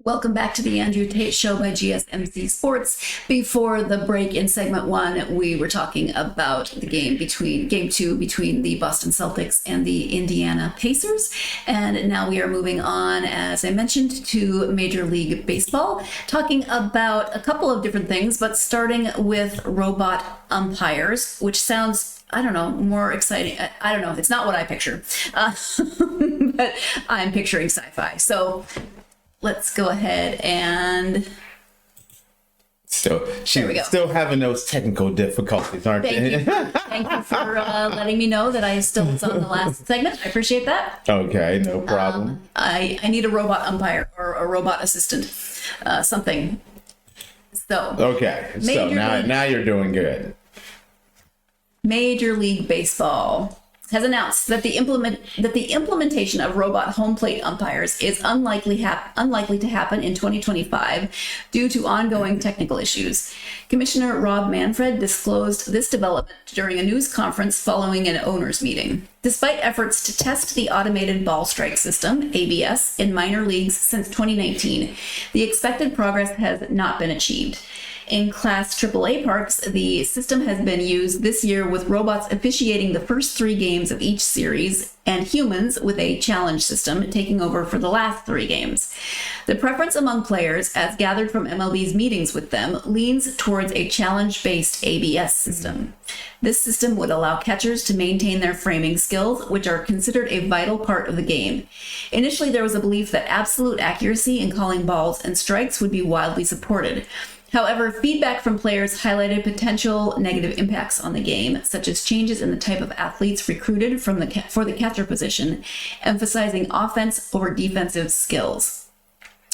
Welcome back to the Andrew Tate Show by GSMC Sports. Before the break in segment one, we were talking about the game two between the Boston Celtics and the Indiana Pacers. And now we are moving on, as I mentioned, to Major League Baseball, talking about a couple of different things, but starting with robot umpires, which sounds, I don't know, more exciting. I don't know. It's not what I picture, but I'm picturing sci-fi. So let's go ahead and she's still having those technical difficulties, aren't you? Thank you for letting me know that I still was on the last segment. I appreciate that. Okay, no problem. I need a robot umpire or a robot assistant, something. So okay, so now you're doing good. Major League Baseball has announced that the implementation of robot home plate umpires is unlikely to happen in 2025 due to ongoing technical issues. Commissioner Rob Manfred disclosed this development during a news conference following an owners' meeting. Despite efforts to test the automated ball strike system, ABS, in minor leagues since 2019, the expected progress has not been achieved. In Class AAA parks, the system has been used this year with robots officiating the first 3 games of each series and humans with a challenge system taking over for the last 3 games. The preference among players, as gathered from MLB's meetings with them, leans towards a challenge-based ABS system. This system would allow catchers to maintain their framing skills, which are considered a vital part of the game. Initially, there was a belief that absolute accuracy in calling balls and strikes would be widely supported. However, feedback from players highlighted potential negative impacts on the game, such as changes in the type of athletes recruited for the catcher position, emphasizing offense over defensive skills.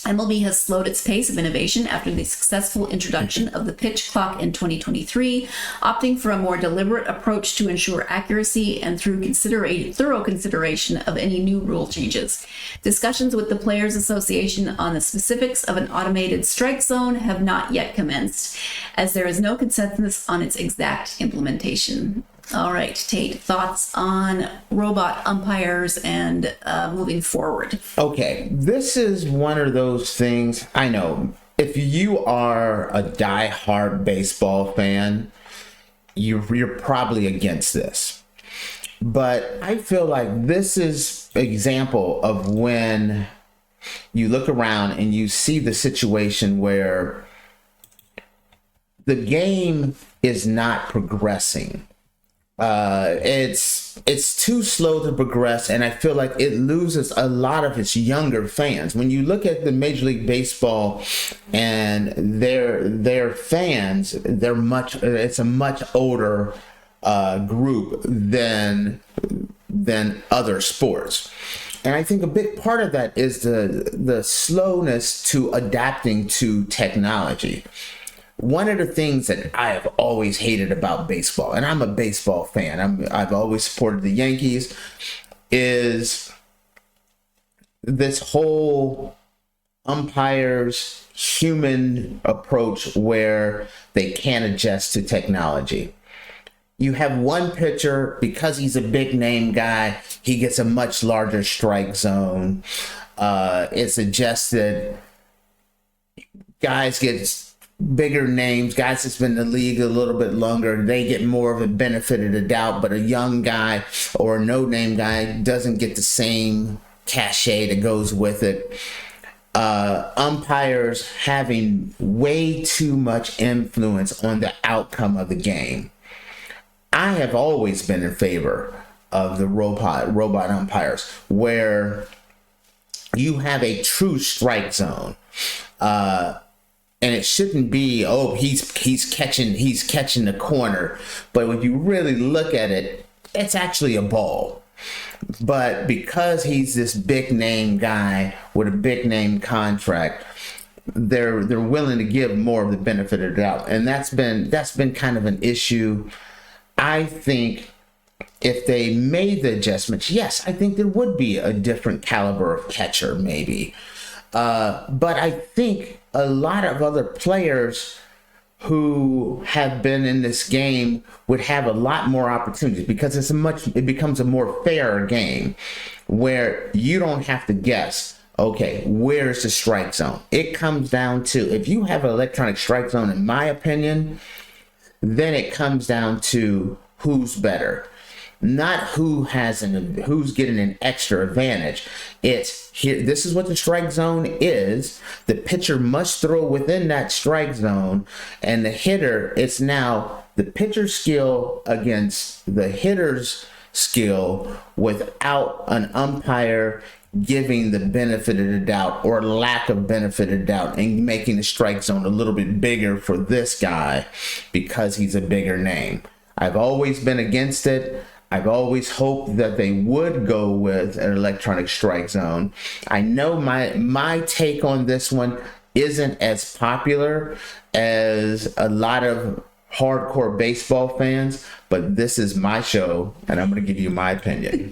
MLB has slowed its pace of innovation after the successful introduction of the pitch clock in 2023, opting for a more deliberate approach to ensure accuracy and through thorough consideration of any new rule changes. Discussions with the Players Association on the specifics of an automated strike zone have not yet commenced, as there is no consensus on its exact implementation. All right, Tate, thoughts on robot umpires and moving forward? Okay, this is one of those things. I know if you are a die-hard baseball fan, you're probably against this. But I feel like this is an example of when you look around and you see the situation where the game is not progressing. It's too slow to progress, and I feel like it loses a lot of its younger fans. When you look at the Major League Baseball and their fans, it's a much older group than other sports. And I think a big part of that is the slowness to adapting to technology. One of the things that I have always hated about baseball, and I'm a baseball fan, I've always supported the Yankees, is this whole umpires human approach where they can't adjust to technology. You have one pitcher, because he's a big name guy, he gets a much larger strike zone. It's adjusted. Guys get bigger names, guys that's been in the league a little bit longer, they get more of a benefit of the doubt, but a young guy or a no-name guy doesn't get the same cachet that goes with it. Umpires having way too much influence on the outcome of the game. I have always been in favor of the robot umpires, where you have a true strike zone. And it shouldn't be, he's catching the corner. But when you really look at it, it's actually a ball. But because he's this big name guy with a big name contract, they're willing to give more of the benefit of the doubt. And that's been kind of an issue. I think if they made the adjustments, yes, I think there would be a different caliber of catcher maybe. But I think a lot of other players who have been in this game would have a lot more opportunities, because it becomes a more fair game where you don't have to guess. Okay, where's the strike zone? It comes down to, if you have an electronic strike zone, in my opinion, then it comes down to who's better. Not who's getting an extra advantage. It's here. This is what the strike zone is. The pitcher must throw within that strike zone, and the hitter, it's now the pitcher's skill against the hitter's skill without an umpire giving the benefit of the doubt or lack of benefit of doubt and making the strike zone a little bit bigger for this guy because he's a bigger name. I've always been against it. I've always hoped that they would go with an electronic strike zone. I know my take on this one isn't as popular as a lot of hardcore baseball fans, but this is my show and I'm going to give you my opinion.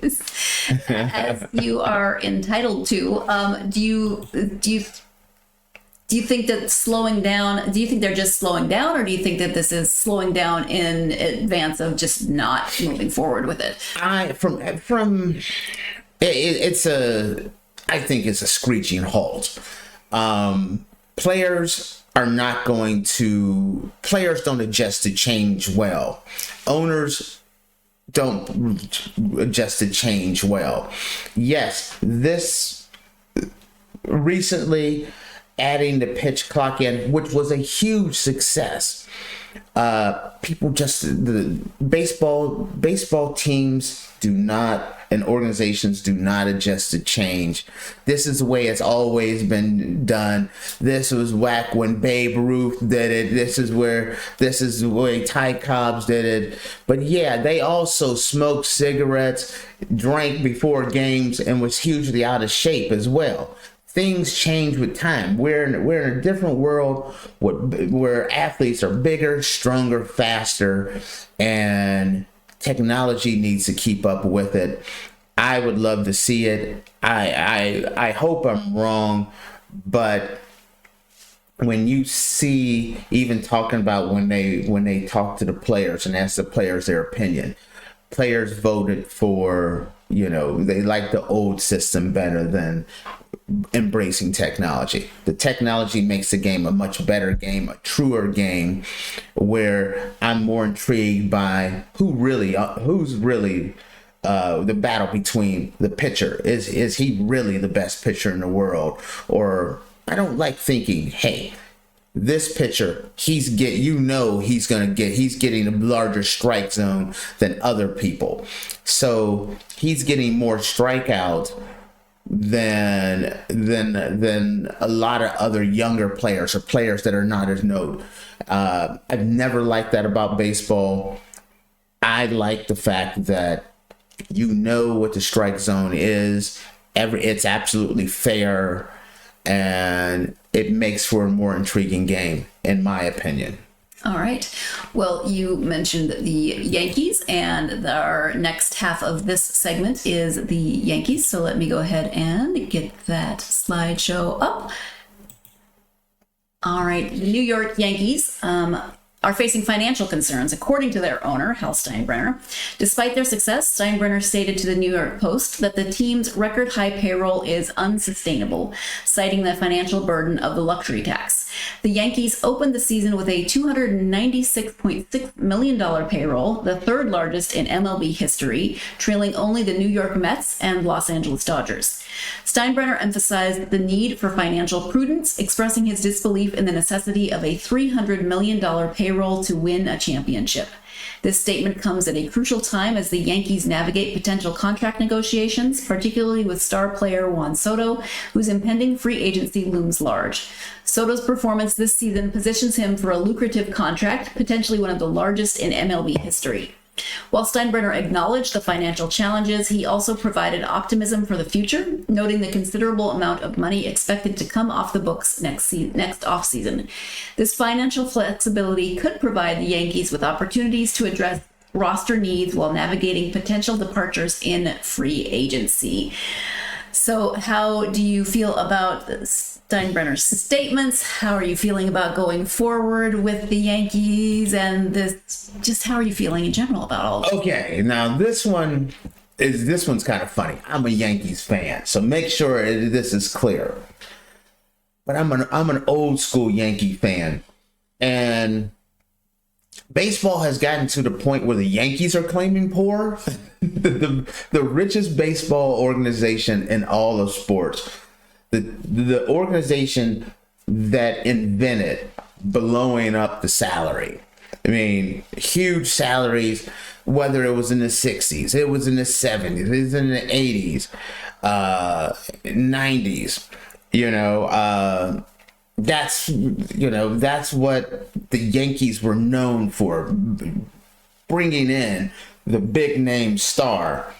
As you are entitled to, do you think that slowing down, do you think they're just slowing down, or do you think that this is slowing down in advance of just not moving forward with it? I think it's a screeching halt. Players don't adjust to change well. Owners don't adjust to change well. Yes, this recently adding the pitch clock in, which was a huge success. The baseball teams do not, and organizations do not adjust to change. This is the way it's always been done. This was whack when Babe Ruth did it. This is the way Ty Cobbs did it. But yeah, they also smoked cigarettes, drank before games, and was hugely out of shape as well. Things change with time. We're in a different world where athletes are bigger, stronger, faster, and technology needs to keep up with it. I would love to see it. I hope I'm wrong, but when you see, even talking about when they talk to the players and ask the players their opinion, players voted for, they like the old system better than embracing technology. The technology makes the game a much better game, a truer game, where I'm more intrigued by who's really the battle between the pitcher. Is he really the best pitcher in the world? Or I don't like thinking, hey, this pitcher, he's getting a larger strike zone than other people. So he's getting more strikeouts than a lot of other younger players or players that are not as known. I've never liked that about baseball. I like the fact that what the strike zone is. It's absolutely fair, and it makes for a more intriguing game, in my opinion. All right. Well, you mentioned the Yankees, and our next half of this segment is the Yankees. So let me go ahead and get that slideshow up. All right. The New York Yankees are facing financial concerns, according to their owner, Hal Steinbrenner. Despite their success, Steinbrenner stated to the New York Post that the team's record high payroll is unsustainable, citing the financial burden of the luxury tax. The Yankees opened the season with a $296.6 million payroll, the third largest in MLB history, trailing only the New York Mets and Los Angeles Dodgers. Steinbrenner emphasized the need for financial prudence, expressing his disbelief in the necessity of a $300 million payroll to win a championship. This statement comes at a crucial time as the Yankees navigate potential contract negotiations, particularly with star player Juan Soto, whose impending free agency looms large. Soto's performance this season positions him for a lucrative contract, potentially one of the largest in MLB history. While Steinbrenner acknowledged the financial challenges, he also provided optimism for the future, noting the considerable amount of money expected to come off the books next offseason. This financial flexibility could provide the Yankees with opportunities to address roster needs while navigating potential departures in free agency. So how do you feel about Steinbrenner's statements? How are you feeling about going forward with the Yankees and this? Just how are you feeling in general about all of it? Okay, now this one, this one's kind of funny. I'm a Yankees fan, so make sure this is clear. But I'm an old school Yankee fan, and baseball has gotten to the point where the Yankees are claiming poor. the richest baseball organization in all of sports, the organization that invented blowing up the salary. I mean, huge salaries, whether it was in the 60s, it was in the 70s, it was in the 80s, 90s, that's what the Yankees were known for, bringing in the big name star,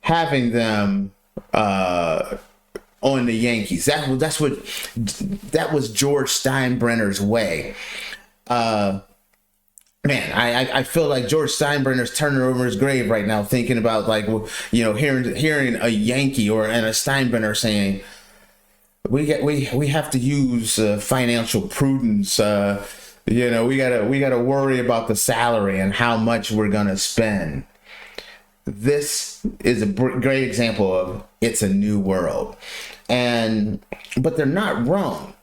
having them on the Yankees. That was George Steinbrenner's way. Man, I feel like George Steinbrenner's turning over his grave right now, thinking about hearing a Yankee and a Steinbrenner saying, we have to use financial prudence. We gotta worry about the salary and how much we're gonna spend. This is a great example of it's a new world, but they're not wrong.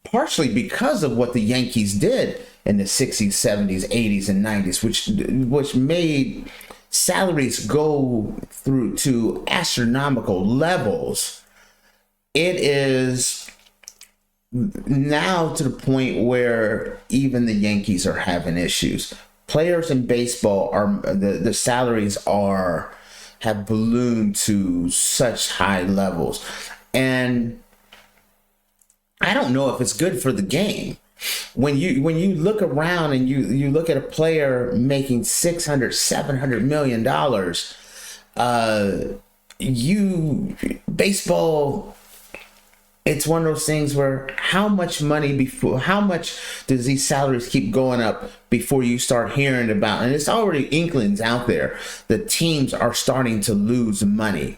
Partially because of what the Yankees did in the 60s, 70s, 80s, and 90s, which made salaries go through to astronomical levels. It is now to the point where even the Yankees are having issues. Players in baseball the salaries have ballooned to such high levels, and I don't know if it's good for the game. When you look around and you look at a player making $600-700 million, baseball, it's one of those things where how much does these salaries keep going up before you start hearing about, and it's already inklings out there, the teams are starting to lose money,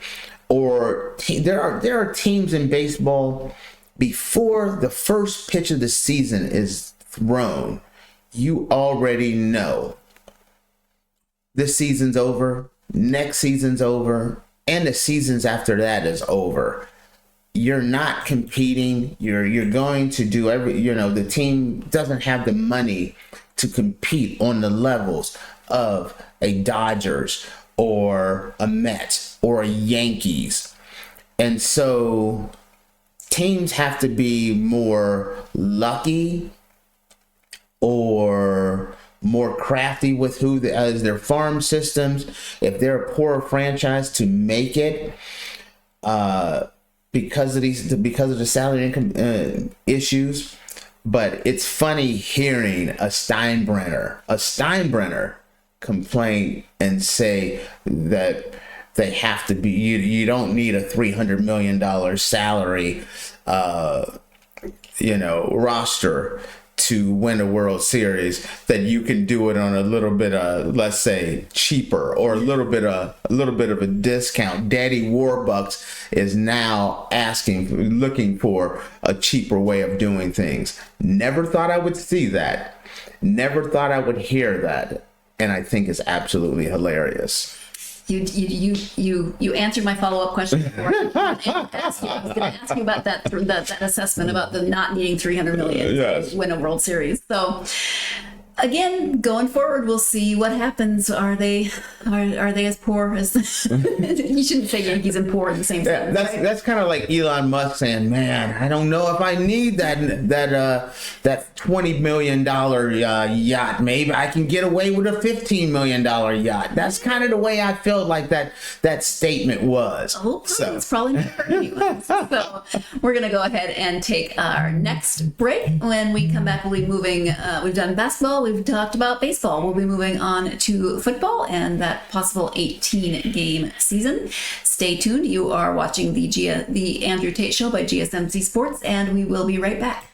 or there are teams in baseball. Before the first pitch of the season is thrown, you already know this season's over, next season's over, and the seasons after that is over. You're not competing. You're going to do the team doesn't have the money to compete on the levels of a Dodgers or a Mets or a Yankees. And so teams have to be more lucky or more crafty with as their farm systems. If they're a poorer franchise, to make it because of the salary income issues. But it's funny hearing a Steinbrenner complain and say that they have to be, you don't need a $300 million salary, roster to win a World Series, that you can do it on a little bit of, let's say, cheaper, or a little bit of a discount. Daddy Warbucks is now looking for a cheaper way of doing things. Never thought I would see that. Never thought I would hear that. And I think it's absolutely hilarious. You answered my follow-up question before. I was going to ask you about that assessment about the not needing $300 million to win a World Series. So again, going forward, we'll see what happens. Are they as poor as you shouldn't say Yankees and poor in the same sentence. That's kind of like Elon Musk saying, "Man, I don't know if I need that $20 million yacht. Maybe I can get away with a $15 million yacht." That's kind of the way I felt like that statement was. Oh, so it's probably not hurt anyone. So we're gonna go ahead and take our next break. When we come back, we'll be moving. We've done basketball. We've talked about baseball. We'll be moving on to football and that possible 18-game season. Stay tuned. You are watching the Andrew Tate Show by GSMC Sports, and we will be right back.